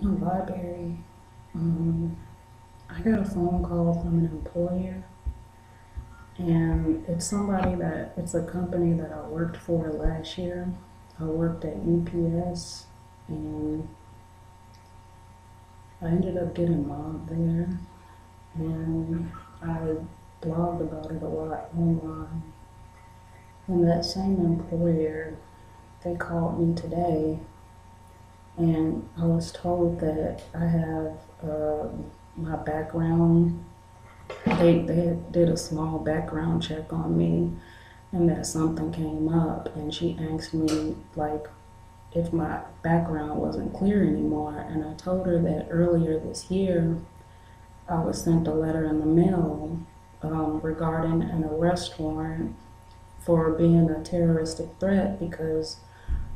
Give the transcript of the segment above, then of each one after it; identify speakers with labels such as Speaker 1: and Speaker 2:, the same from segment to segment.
Speaker 1: a library. Um, I got a phone call from an employer, and it's a company that I worked for last year. I worked at UPS, and I ended up getting mobbed there, and I blogged about it a lot online. And that same employer, they called me today, and I was told that I have my background. They did a small background check on me, and that something came up, and she asked me like if my background wasn't clear anymore, and I told her that earlier this year I was sent a letter in the mail regarding an arrest warrant for being a terroristic threat because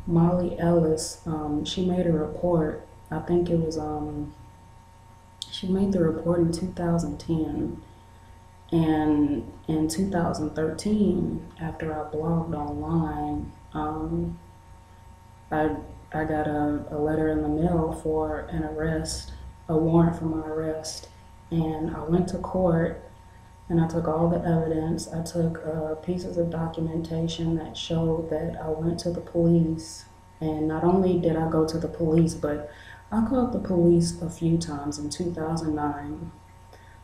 Speaker 1: Molly Ellis, she made a report. I think it was she made the report in 2010. And in 2013, after I blogged online, I, I got a letter in the mail for an arrest, a warrant for my arrest. And I went to court and I took all the evidence. I took pieces of documentation that showed that I went to the police. And not only did I go to the police, but I called the police a few times in 2009.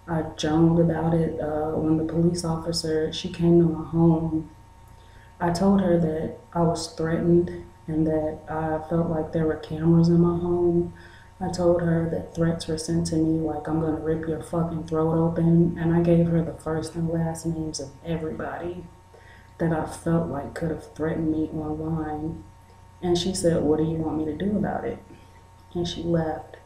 Speaker 1: I journaled about it when the police officer, she came to my home. I told her that I was threatened and that I felt like there were cameras in my home. I told her that threats were sent to me like I'm gonna rip your fucking throat open, and I gave her the first and last names of everybody that I felt like could have threatened me online. And she said, "What do you want me to do about it?" And she left.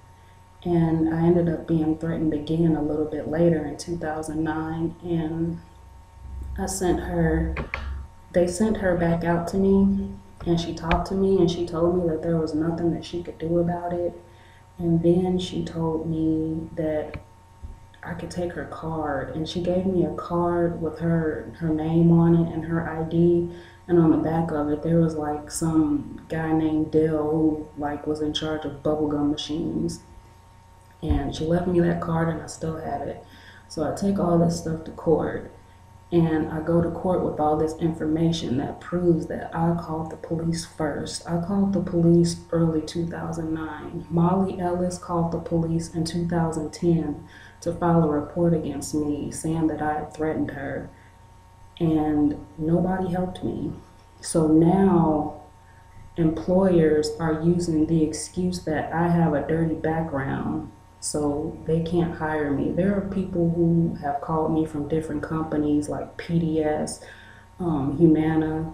Speaker 1: And I ended up being threatened again a little bit later in 2009. And I sent her, they sent her back out to me, and she talked to me and she told me that there was nothing that she could do about it. And then she told me that I could take her card, and she gave me a card with her name on it and her ID. And on the back of it, there was like some guy named Dale who like was in charge of bubblegum machines. And she left me that card, and I still have it. So I take all this stuff to court, and I go to court with all this information that proves that I called the police first. I called the police early 2009. Molly Ellis called the police in 2010 to file a report against me saying that I had threatened her, and nobody helped me. So now employers are using the excuse that I have a dirty background so they can't hire me. There are people who have called me from different companies like PDS, Humana,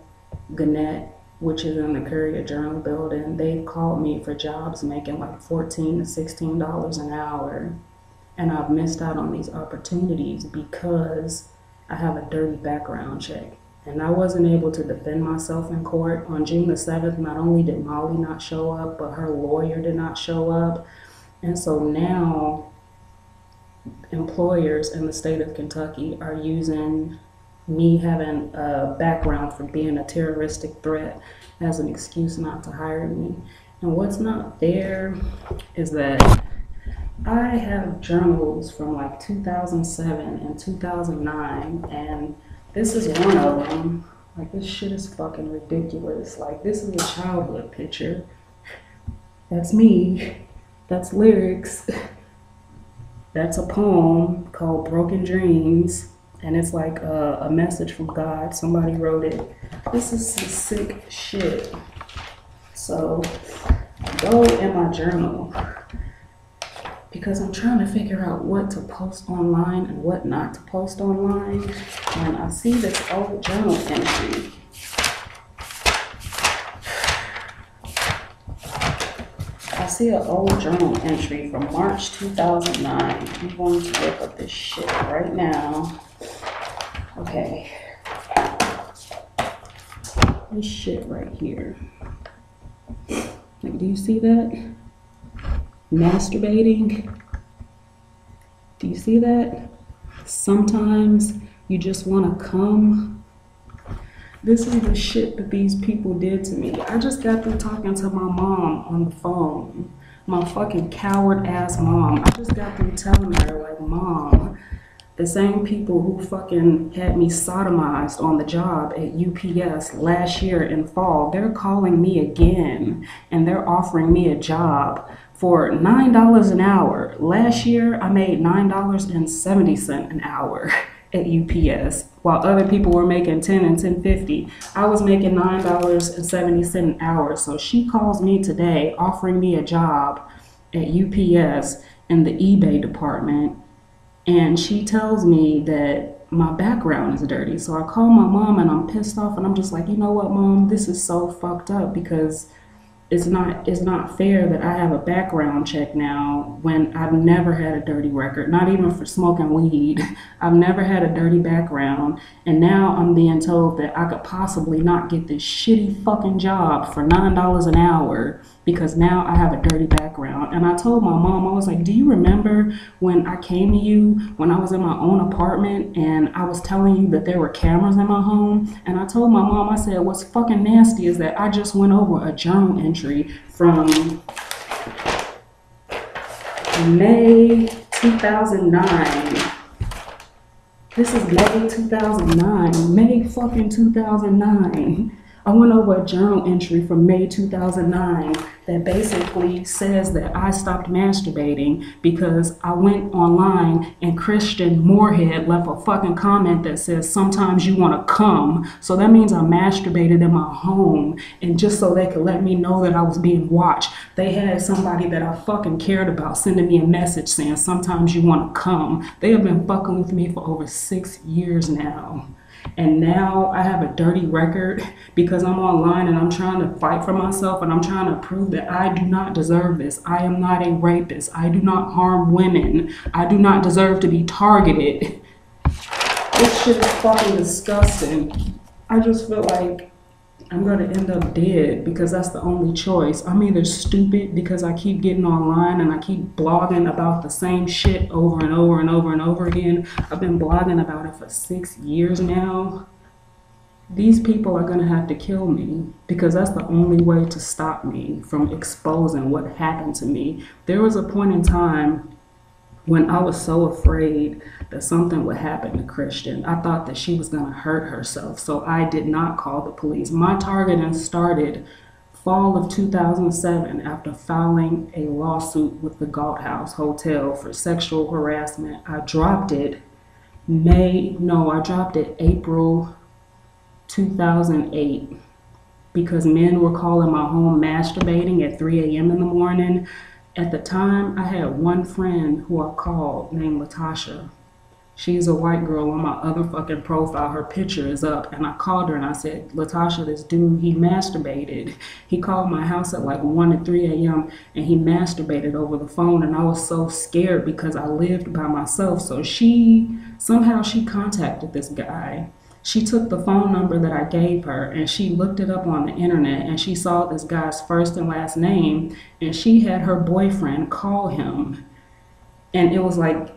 Speaker 1: Gannett, which is in the Courier Journal building. They've called me for jobs making like $14 to $16 an hour. And I've missed out on these opportunities because I have a dirty background check. And I wasn't able to defend myself in court. On June the 7th, not only did Molly not show up, but her lawyer did not show up. And so now employers in the state of Kentucky are using me having a background for being a terroristic threat as an excuse not to hire me. And what's not there is that I have journals from like 2007 and 2009, and this is one of them. Like, this shit is fucking ridiculous. Like, this is a childhood picture. That's me. That's lyrics. That's a poem called Broken Dreams, and it's like a message from God. Somebody wrote it. This is some sick shit. So go in my journal because I'm trying to figure out what to post online and what not to post online. And I see this old journal entry. I see an old journal entry from March 2009. I'm going to look up this shit right now. Okay. This shit right here. Like, do you see that? Masturbating. Do you see that? Sometimes you just want to come. This is the shit that these people did to me. I just got through talking to my mom on the phone. My fucking coward ass mom. I just got through telling her, like, Mom, the same people who fucking had me sodomized on the job at UPS last year in fall, they're calling me again and they're offering me a job for $9 an hour. Last year, I made $9.70 an hour at UPS, while other people were making 10 and 10.50. I was making $9.70 an hour. So she calls me today offering me a job at UPS in the eBay department, and she tells me that my background is dirty. So I call my mom and I'm pissed off and I'm just like, you know what, Mom, this is so fucked up because it's not fair that I have a background check now when I've never had a dirty record, not even for smoking weed. I've never had a dirty background, and now I'm being told that I could possibly not get this shitty fucking job for $9 an hour because now I have a dirty background. And I told my mom, I was like, do you remember when I came to you when I was in my own apartment and I was telling you that there were cameras in my home? And I told my mom, I said, what's fucking nasty is that I just went over a journal entry from May 2009. This is May 2009. May fucking 2009. I went over a journal entry from May 2009 that basically says that I stopped masturbating because I went online and Christian Moorhead left a fucking comment that says, sometimes you want to come. So that means I masturbated in my home, and just so they could let me know that I was being watched, they had somebody that I fucking cared about sending me a message saying, sometimes you want to come. They have been fucking with me for over 6 years now. And now I have a dirty record because I'm online and I'm trying to fight for myself and I'm trying to prove that I do not deserve this. I am not a rapist. I do not harm women. I do not deserve to be targeted. This shit is fucking disgusting. I just feel like I'm going to end up dead because that's the only choice. I'm either stupid because I keep getting online and I keep blogging about the same shit over and over and over and over again. I've been blogging about it for 6 years now. These people are going to have to kill me because that's the only way to stop me from exposing what happened to me. There was a point in time when I was so afraid that something would happen to Christian. I thought that she was going to hurt herself, so I did not call the police. My targeting started fall of 2007 after filing a lawsuit with the Galt House Hotel for sexual harassment. I dropped it April 2008 because men were calling my home masturbating at 3 a.m. in the morning. At the time, I had one friend who I called named Latasha. She's a white girl on my other fucking profile. Her picture is up. And I called her and I said, Latasha, this dude, he masturbated. He called my house at like 1 and 3 a.m. and he masturbated over the phone. And I was so scared because I lived by myself. So somehow she contacted this guy. She took the phone number that I gave her and she looked it up on the internet and she saw this guy's first and last name and she had her boyfriend call him. And it was like,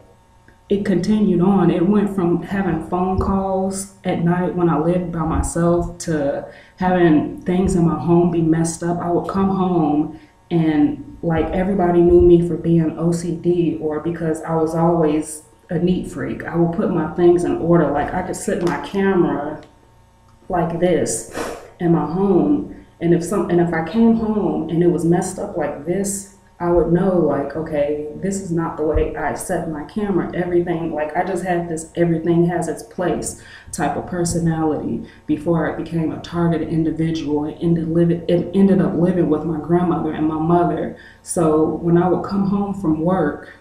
Speaker 1: it continued on. It went from having phone calls at night when I lived by myself to having things in my home be messed up. I would come home and like everybody knew me for being OCD or because I was always a neat freak. I will put my things in order. Like I could set my camera like this in my home, and if I came home and it was messed up like this, I would know like, okay, this is not the way I set my camera. Everything, like I just had this everything has its place type of personality before I became a targeted individual and ended up living with my grandmother and my mother. So when I would come home from work,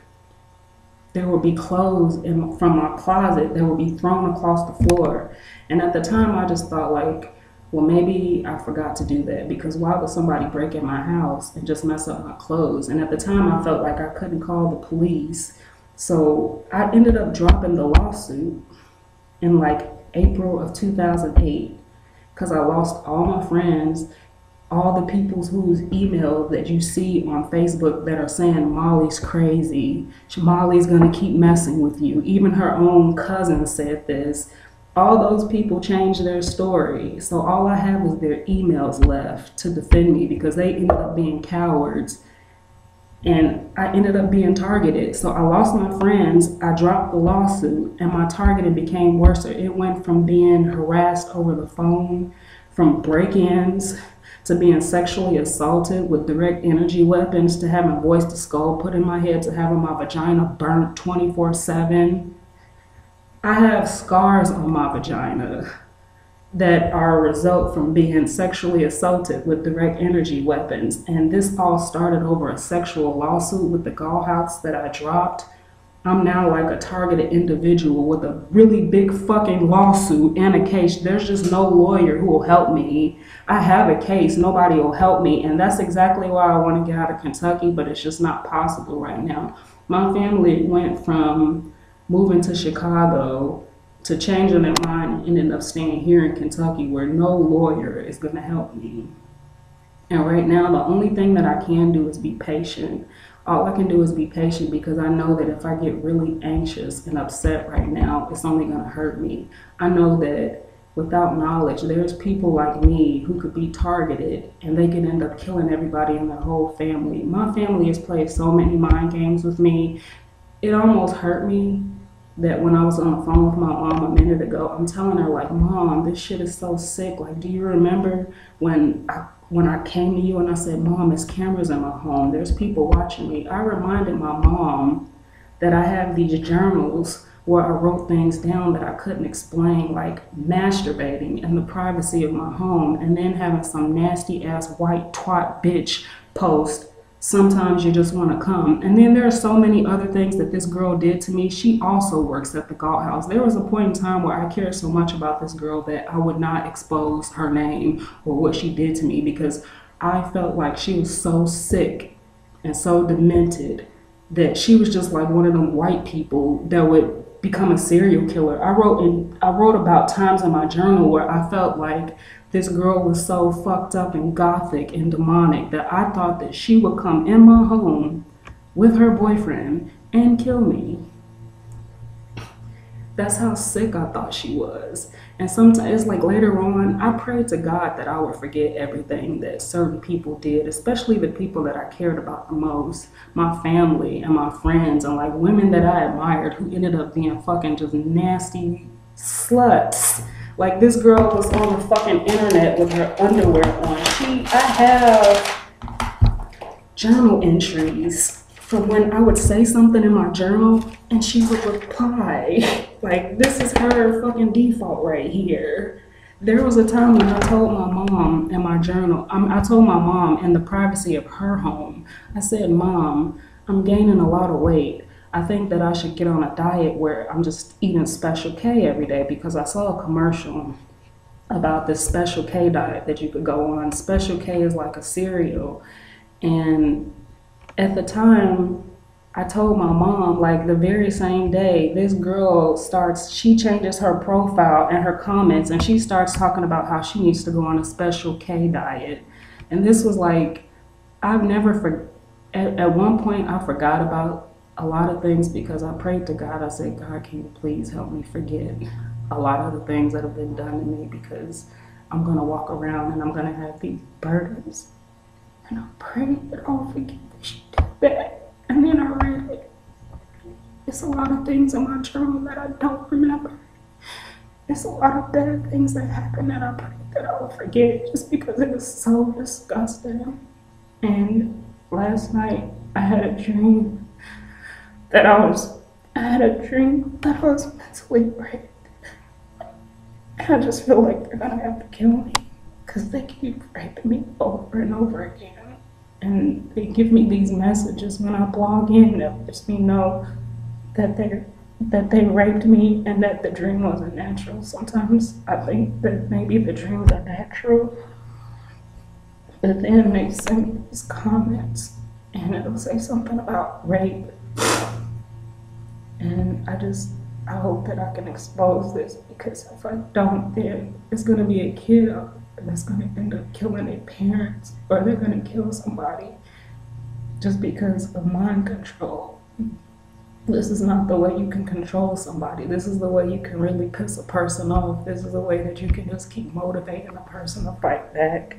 Speaker 1: there would be clothes from my closet that would be thrown across the floor. And at the time, I just thought like, well, maybe I forgot to do that because why would somebody break in my house and just mess up my clothes? And at the time, I felt like I couldn't call the police. So I ended up dropping the lawsuit in like April of 2008 because I lost all my friends, all the people whose emails that you see on Facebook that are saying Molly's crazy, Molly's gonna keep messing with you. Even her own cousin said this. All those people changed their story. So all I have is their emails left to defend me because they ended up being cowards. And I ended up being targeted. So I lost my friends, I dropped the lawsuit, and my targeting became worse. It went from being harassed over the phone, from break-ins, to being sexually assaulted with direct energy weapons, to having voice to skull put in my head, to having my vagina burnt 24/7. I have scars on my vagina that are a result from being sexually assaulted with direct energy weapons. And this all started over a sexual lawsuit with the Gall House that I dropped. I'm now like a targeted individual with a really big fucking lawsuit and a case. There's just no lawyer who will help me. I have a case, nobody will help me. And that's exactly why I want to get out of Kentucky, but it's just not possible right now. My family went from moving to Chicago to changing their mind and ended up staying here in Kentucky where no lawyer is going to help me. And right now, the only thing that I can do is be patient. All I can do is be patient because I know that if I get really anxious and upset right now, it's only going to hurt me. I know that without knowledge, there's people like me who could be targeted and they could end up killing everybody in their whole family. My family has played so many mind games with me. It almost hurt me that when I was on the phone with my mom a minute ago, I'm telling her like, Mom, this shit is so sick. Like, do you remember when I came to you and I said, Mom, there's cameras in my home, there's people watching me? I reminded my mom that I have these journals where I wrote things down that I couldn't explain, like masturbating in the privacy of my home and then having some nasty ass white twat bitch post, sometimes you just want to come. And then there are so many other things that this girl did to me. She also works at the Gall House. There was a point in time where I cared so much about this girl that I would not expose her name or what she did to me because I felt like she was so sick and so demented that she was just like one of them white people that would become a serial killer. I wrote about times in my journal where I felt like this girl was so fucked up and gothic and demonic that I thought that she would come in my home with her boyfriend and kill me. That's how sick I thought she was. And sometimes, it's like later on, I prayed to God that I would forget everything that certain people did, especially the people that I cared about the most, my family and my friends and like women that I admired who ended up being fucking just nasty sluts. Like this girl was on the fucking internet with her underwear on. I have journal entries from when I would say something in my journal and she would reply. Like, this is her fucking default right here. There was a time when I told my mom in my journal, I told my mom in the privacy of her home, I said, Mom, I'm gaining a lot of weight. I think that I should get on a diet where I'm just eating Special K every day because I saw a commercial about this Special K diet that you could go on. Special K is like a cereal. And at the time, I told my mom, like the very same day, this girl she changes her profile and her comments and she starts talking about how she needs to go on a Special K diet. And this was like, at one point I forgot about a lot of things because I prayed to God. I said, God, can you please help me forget a lot of the things that have been done to me because I'm going to walk around and I'm going to have these burdens. And I prayed that I'll forget that she did that. And then I read it. It's a lot of things in my journal that I don't remember. It's a lot of bad things that happened that I prayed that I will forget just because it was so disgusting. And last night I had a dream that I was mentally raped. And I just feel like they're gonna have to kill me because they keep raping me over and over again. And they give me these messages when I blog in that lets me know that they raped me and that the dream wasn't natural. Sometimes I think that maybe the dreams are natural, but then they send me these comments and it'll say something about rape. And I hope that I can expose this because if I don't, then it's gonna be a kid that's going to end up killing their parents or they're going to kill somebody just because of mind control. This is not the way you can control somebody. This is the way you can really piss a person off. This is the way that you can just keep motivating a person to fight back.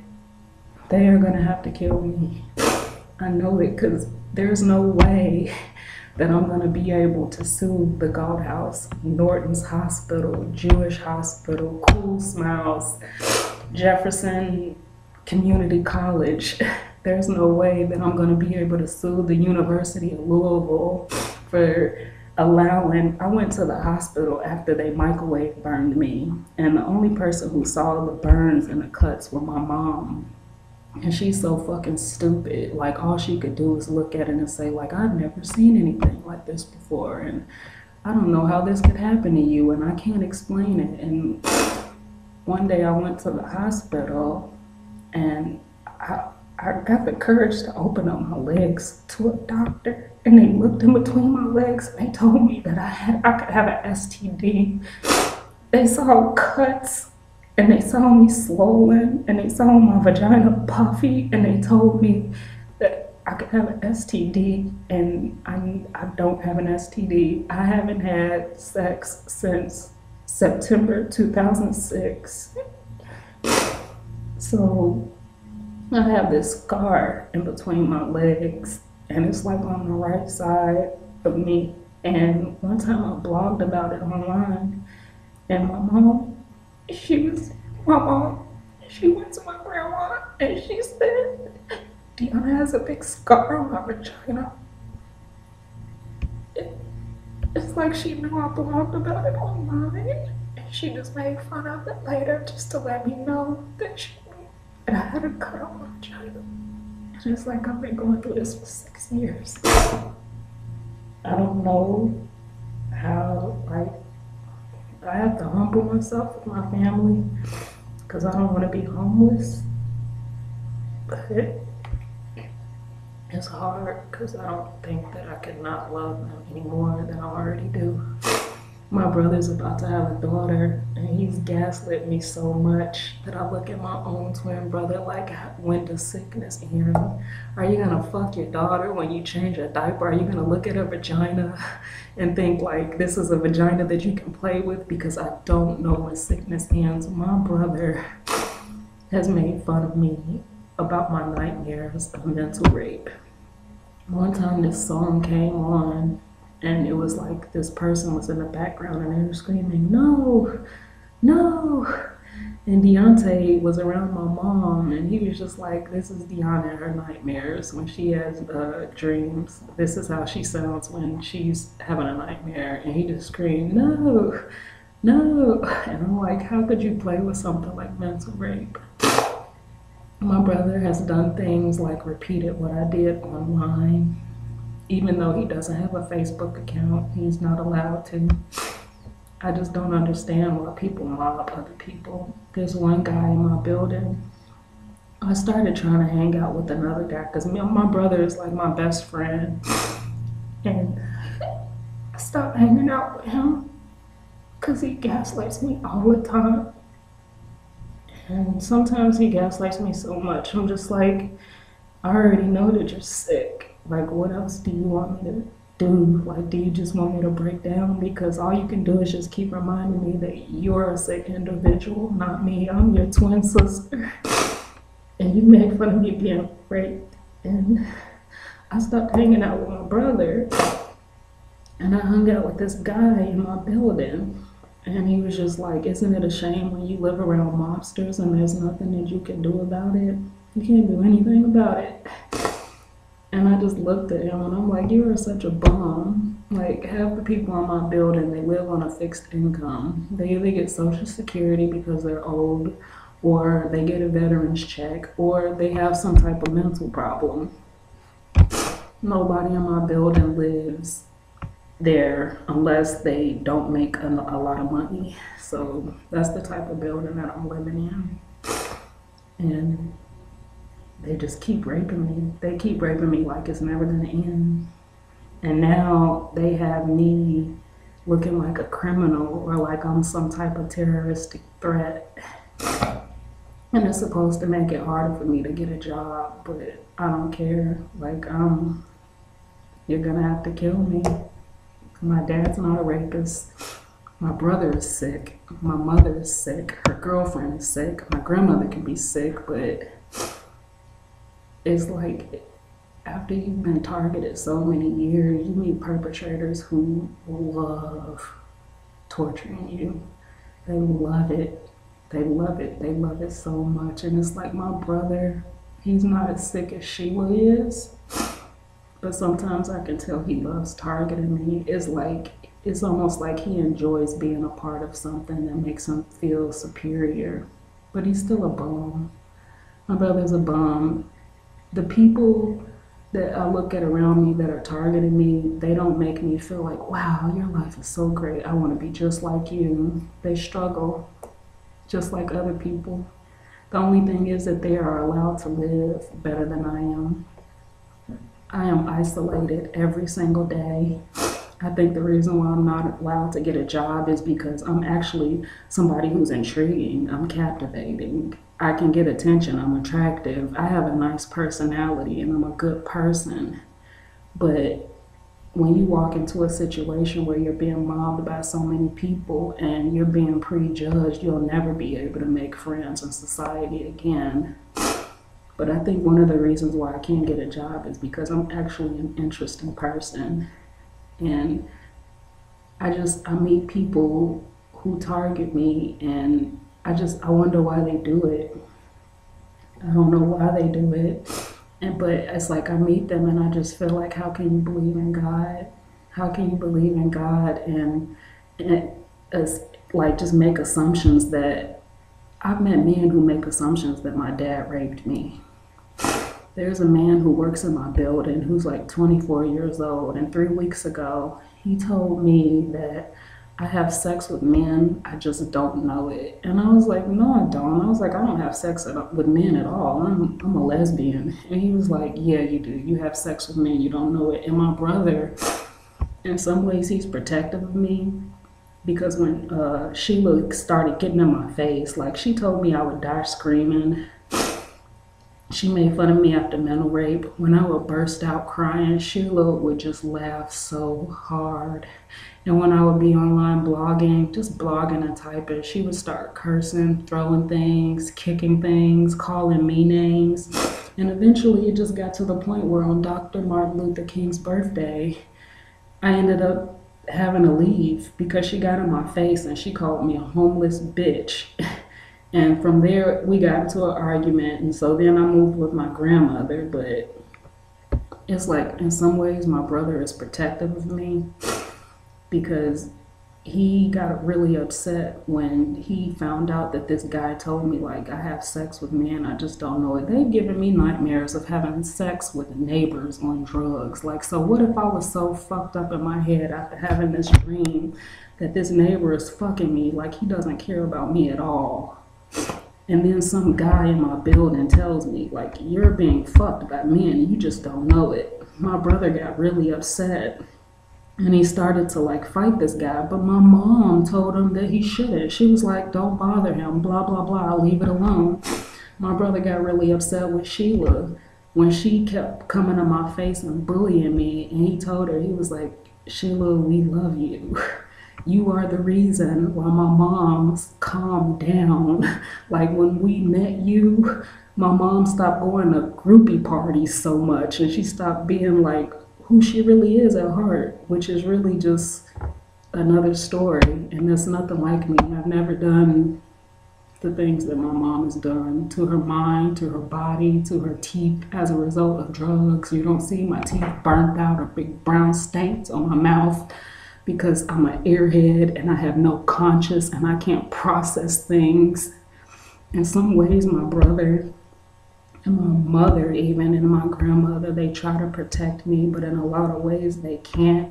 Speaker 1: They are going to have to kill me. I know it because there's no way that I'm going to be able to sue the Gold House, Norton's Hospital, Jewish Hospital, Cool Smiles, Jefferson Community College. There's no way that I'm going to be able to sue the University of Louisville for allowing. I went to the hospital after they microwave burned me, and the only person who saw the burns and the cuts were my mom. And she's so fucking stupid. Like, all she could do is look at it and say, like, I've never seen anything like this before, and I don't know how this could happen to you, and I can't explain it. And one day I went to the hospital, and I got the courage to open up my legs to a doctor, and they looked in between my legs and they told me that I could have an STD. They saw cuts, and they saw me swollen, and they saw my vagina puffy, and they told me that I could have an STD, and I don't have an STD. I haven't had sex since September 2006. So I have this scar in between my legs, and it's like on the right side of me. And one time I blogged about it online, and my mom, she went to my grandma, and she said, Deanna has a big scar on my vagina. It's like she knew I blogged about it online, and she just made fun of it later just to let me know that she knew that I had a cut on my vagina. And it's like I've been going through this for 6 years. I don't know how, like, I have to humble myself with my family because I don't want to be homeless. But it's hard because I don't think that I could not love them any more than I already do. My brother's about to have a daughter, and he's gaslit me so much that I look at my own twin brother like, when does sickness end? Are you gonna fuck your daughter when you change a diaper? Are you gonna look at her vagina and think like this is a vagina that you can play with? Because I don't know when sickness ends. My brother has made fun of me about my nightmares of mental rape. One time this song came on, and it was like this person was in the background and they were screaming, no, no. And Deontay was around my mom, and he was just like, this is Deanna in her nightmares when she has dreams. This is how she sounds when she's having a nightmare. And he just screamed, no, no. And I'm like, how could you play with something like mental rape? My brother has done things like repeated what I did online. Even though he doesn't have a Facebook account, he's not allowed to. I just don't understand why people mob other people. There's one guy in my building. I started trying to hang out with another guy because my brother is like my best friend. And I stopped hanging out with him because he gaslights me all the time. And sometimes he gaslights me so much, I'm just like, I already know that you're sick. Like, what else do you want me to do? Like, do you just want me to break down? Because all you can do is just keep reminding me that you're a sick individual, not me. I'm your twin sister. And you made fun of me being raped. And I stopped hanging out with my brother. And I hung out with this guy in my building. And he was just like, isn't it a shame when you live around mobsters and there's nothing that you can do about it? You can't do anything about it. And I just looked at him and I'm like, you are such a bum. Like, half the people in my building, they live on a fixed income. They either get Social Security because they're old, or they get a veteran's check, or they have some type of mental problem. Nobody in my building lives there unless they don't make a lot of money. So that's the type of building that I'm living in. And they just keep raping me. They keep raping me like it's never gonna end. And now they have me looking like a criminal or like I'm some type of terroristic threat. And it's supposed to make it harder for me to get a job, but I don't care. Like, you're gonna have to kill me. My dad's not a rapist. My brother is sick. My mother is sick. Her girlfriend is sick. My grandmother can be sick, but it's like, after you've been targeted so many years, you meet perpetrators who love torturing you. They love it. They love it. They love it so much. And it's like my brother, he's not as sick as Sheila is, but sometimes I can tell he loves targeting me. It's almost like he enjoys being a part of something that makes him feel superior. But he's still a bum. My brother's a bum. The people that I look at around me that are targeting me, they don't make me feel like, wow, your life is so great. I want to be just like you. They struggle just like other people. The only thing is that they are allowed to live better than I am. I am isolated every single day. I think the reason why I'm not allowed to get a job is because I'm actually somebody who's intriguing. I'm captivating. I can get attention. I'm attractive. I have a nice personality and I'm a good person. But when you walk into a situation where you're being mobbed by so many people and you're being prejudged, you'll never be able to make friends in society again. But I think one of the reasons why I can't get a job is because I'm actually an interesting person. And I meet people who target me and I wonder why they do it. I don't know why they do it. But it's like I meet them and I just feel like, how can you believe in God? How can you believe in God and it's like just make assumptions that I've met men who make assumptions that my dad raped me. There's a man who works in my building who's like 24 years old, and 3 weeks ago, he told me that I have sex with men, I just don't know it. And I was like, no, I don't. I was like, I don't have sex with men at all. I'm a lesbian. And he was like, yeah, you do. You have sex with men, you don't know it. And my brother, in some ways, he's protective of me because when Sheila started getting in my face, like she told me I would die screaming. She made fun of me after mental rape. When I would burst out crying, Sheila would just laugh so hard. And when I would be online blogging, just blogging and typing, she would start cursing, throwing things, kicking things, calling me names. And eventually it just got to the point where on Dr. Martin Luther King's birthday, I ended up having to leave because she got in my face and she called me a homeless bitch. And from there, we got into an argument. And so then I moved with my grandmother. But it's like, in some ways, my brother is protective of me because he got really upset when he found out that this guy told me, like, I have sex with men, I just don't know it. They've given me nightmares of having sex with neighbors on drugs. Like, so what if I was so fucked up in my head after having this dream that this neighbor is fucking me, like he doesn't care about me at all? And then some guy in my building tells me, like, you're being fucked by men and you just don't know it. My brother got really upset and he started to like fight this guy, but my mom told him that he shouldn't. She was like, don't bother him, blah, blah, blah, leave it alone. My brother got really upset with Sheila when she kept coming to my face and bullying me, and he told her, he was like, Sheila, we love you. You are the reason why my mom's calmed down. Like when we met you, my mom stopped going to groupie parties so much and she stopped being like who she really is at heart, which is really just another story. And there's nothing like me. I've never done the things that my mom has done to her mind, to her body, to her teeth as a result of drugs. You don't see my teeth burnt out or big brown stains on my mouth because I'm an airhead and I have no conscience and I can't process things. In some ways, my brother and my mother even and my grandmother, they try to protect me, but in a lot of ways they can't.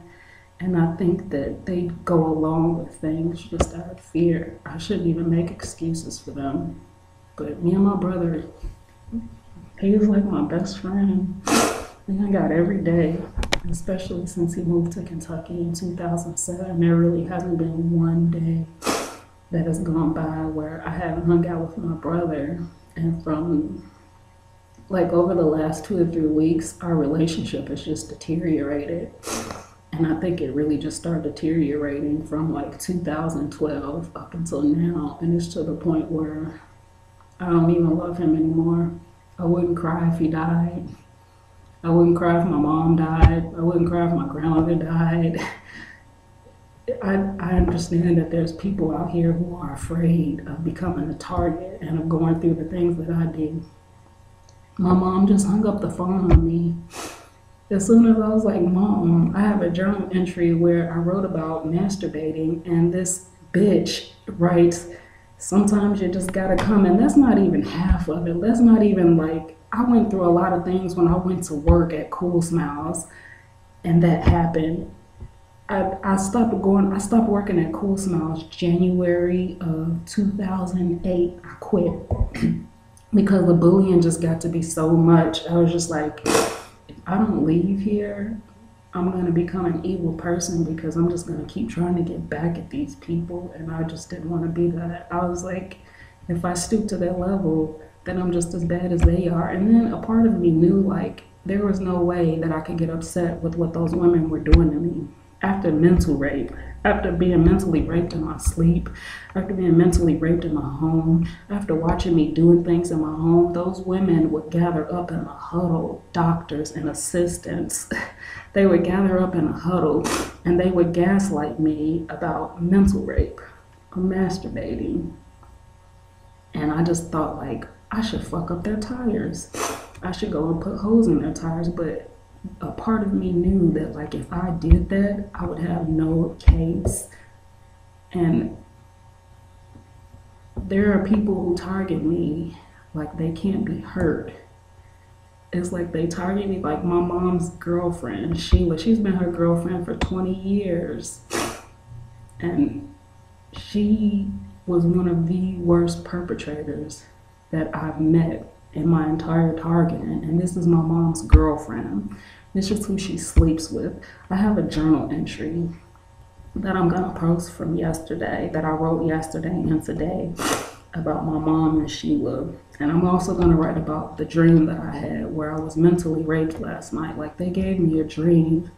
Speaker 1: And I think that they go along with things just out of fear. I shouldn't even make excuses for them. But me and my brother, he was like my best friend. We hung out every day, especially since he moved to Kentucky in 2007. There really hasn't been one day that has gone by where I haven't hung out with my brother. And from like over the last 2 or 3 weeks, our relationship has just deteriorated. And I think it really just started deteriorating from like 2012 up until now. And it's to the point where I don't even love him anymore. I wouldn't cry if he died. I wouldn't cry if my mom died. I wouldn't cry if my grandmother died. I understand that there's people out here who are afraid of becoming a target and of going through the things that I did. My mom just hung up the phone on me. As soon as I was like, Mom, I have a journal entry where I wrote about masturbating, and this bitch writes, sometimes you just gotta come. And that's not even half of it. That's not even like, I went through a lot of things when I went to work at Cool Smiles, and that happened. I stopped working at Cool Smiles January of 2008. I quit because the bullying just got to be so much. I was just like, if I don't leave here, I'm going to become an evil person because I'm just going to keep trying to get back at these people. And I just didn't want to be that. I was like, if I stoop to that level, then I'm just as bad as they are. And then a part of me knew like there was no way that I could get upset with what those women were doing to me after mental rape, after being mentally raped in my sleep, after being mentally raped in my home, after watching me doing things in my home. Those women would gather up in a huddle, doctors and assistants. They would gather up in a huddle and they would gaslight me about mental rape or masturbating. And I just thought like I should fuck up their tires. I should go and put holes in their tires. But a part of me knew that like if I did that, I would have no case. And there are people who target me like they can't be hurt. It's like they target me like my mom's girlfriend, Sheila. She's been her girlfriend for 20 years. And she was one of the worst perpetrators that I've met in my entire targeting. And this is my mom's girlfriend. This is who she sleeps with. I have a journal entry that I'm gonna post from yesterday, that I wrote yesterday and today, about my mom and Sheila. And I'm also gonna write about the dream that I had where I was mentally raped last night. Like they gave me a dream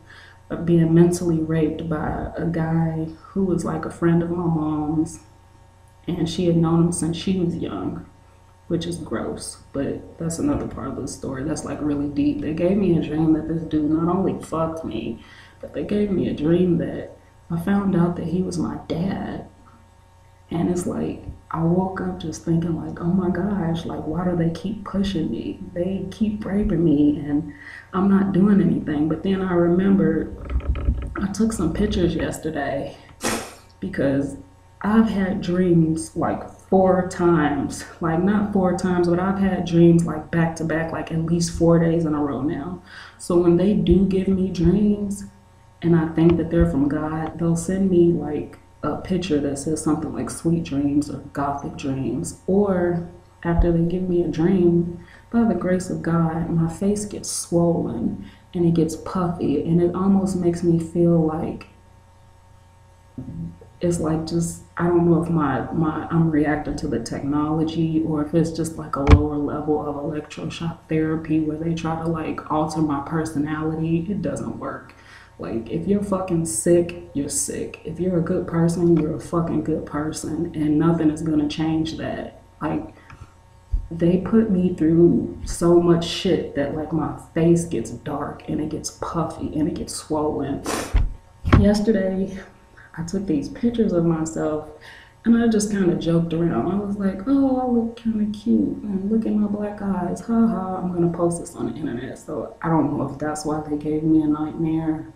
Speaker 1: of being mentally raped by a guy who was like a friend of my mom's, and she had known him since she was young, which is gross, but that's another part of the story. That's like really deep. They gave me a dream that this dude not only fucked me, but they gave me a dream that I found out that he was my dad. And it's like, I woke up just thinking like, oh my gosh, like why do they keep pushing me? They keep raping me and I'm not doing anything. But then I remember I took some pictures yesterday because I've had dreams like 4 times, like not 4 times, but I've had dreams like back to back, like at least 4 days in a row now. So when they do give me dreams and I think that they're from God, they'll send me like a picture that says something like sweet dreams or gothic dreams. Or after they give me a dream, by the grace of God, my face gets swollen and it gets puffy and it almost makes me feel like it's like just I don't know if my I'm reacting to the technology or if it's just like a lower level of electroshock therapy where they try to like alter my personality. It doesn't work. Like if you're fucking sick, you're sick. If you're a good person, you're a fucking good person, and nothing is gonna change that. Like they put me through so much shit that like my face gets dark and it gets puffy and it gets swollen. Yesterday I took these pictures of myself and I just kind of joked around. I was like, oh, I look kind of cute and look at my black eyes. Ha ha, I'm going to post this on the internet. So I don't know if that's why they gave me a nightmare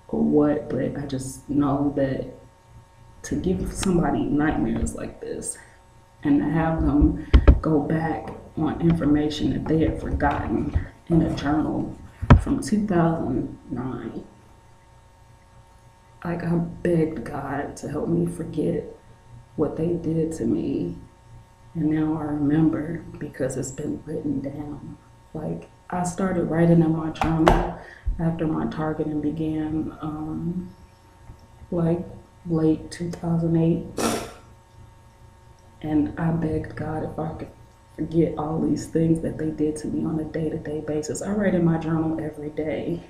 Speaker 1: or what, but I just know that to give somebody nightmares like this and to have them go back on information that they had forgotten in a journal from 2009. Like I begged God to help me forget what they did to me. And now I remember because it's been written down. Like I started writing in my journal after my targeting began, like late 2008. And I begged God if I could forget all these things that they did to me on a day-to-day basis. I write in my journal every day.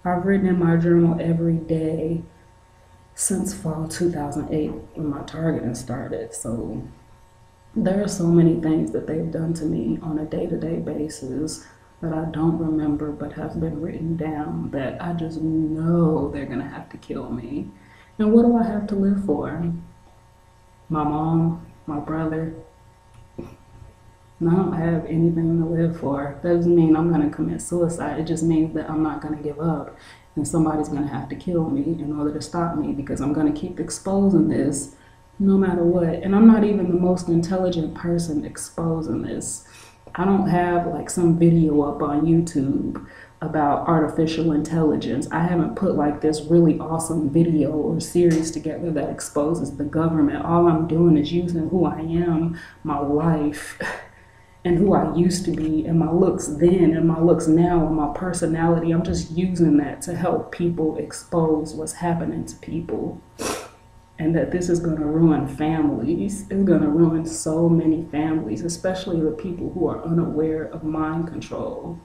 Speaker 1: I've written in my journal every day since fall 2008 when my targeting started. So there are so many things that they've done to me on a day-to-day basis. that I don't remember but have been written down that I just know they're gonna have to kill me. And what do I have to live for? My mom, my brother. And I don't have anything to live for. That doesn't mean I'm gonna commit suicide. It just means that I'm not gonna give up. And somebody's gonna have to kill me in order to stop me because I'm gonna keep exposing this no matter what. And I'm not even the most intelligent person exposing this. I don't have like some video up on YouTube about artificial intelligence. I haven't put like this really awesome video or series together that exposes the government. All I'm doing is using who I am, my life, and who I used to be, and my looks then and my looks now, and my personality. I'm just using that to help people expose what's happening to people. And that this is going to ruin families. It's going to ruin so many families, especially the people who are unaware of mind control.